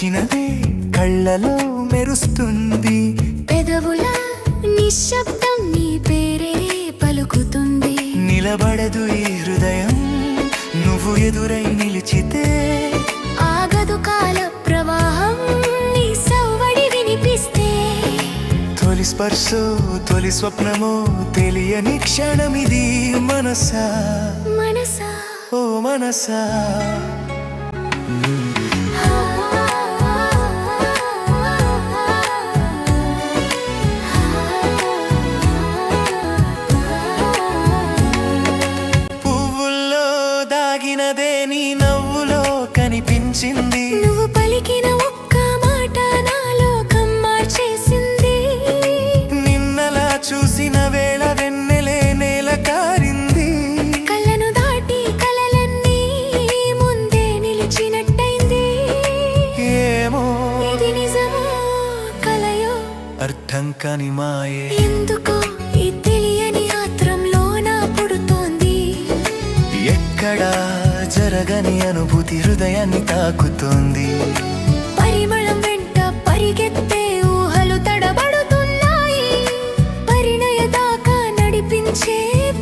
దాచినదే కళ్ళలో మెరుస్తుంది. పెదవుల నిశ్శబ్దం నీ పేరే పలుకుతుంది. నిలబడదు ఈ హృదయం నువ్వు ఎదురై నిలిచితే. ఆగదు కాల ప్రవాహం నీ సవ్వడి వినిపిస్తే. తొలి స్పర్శో తొలి స్వప్నమో తెలియని క్షణమిది మనసా మనసా ఓ మనసా. పువ్వుల్లో దాగినదే నీ నవ్వులో కనిపించింది. నువ్వు పలికిన ఒక్క మాట నాలో కమ్మార్చేసింది. నిన్నలా చూసిన వేళ వెన్నెలే నేల కారింది. కళ్ళను దాటి కలలన్నీ ముందే నిలిచినట్టయింది. ఏమో ఇది నిజమో కలయో అర్థం కాని మాయే. ఎందుకో ఈ తెలియని ఆత్రంలో నా పుడుతోంది. ఎక్కడా జరగని అనుభూతి హృదయాన్ని తాకుతోంది. పరిమళం వెంట పరిగెత్తే ఊహలు తడబడుతున్నాయి. పరిణయ దాకా నడిపించే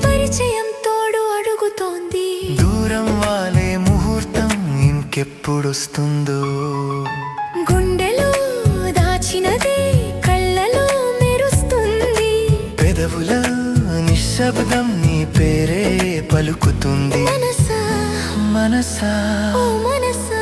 పరిచయం తోడు అడుగుతోంది. దూరం వాలే ముహూర్తం ఇంకెప్పుడొస్తుందో. గుండెలో దాచినదే కళ్ళలో మెరుస్తుంది. పెదవుల నిశ్శబ్దం నీ పేరే పలుకుతుంది. మనసా మనసా ఓ మనసా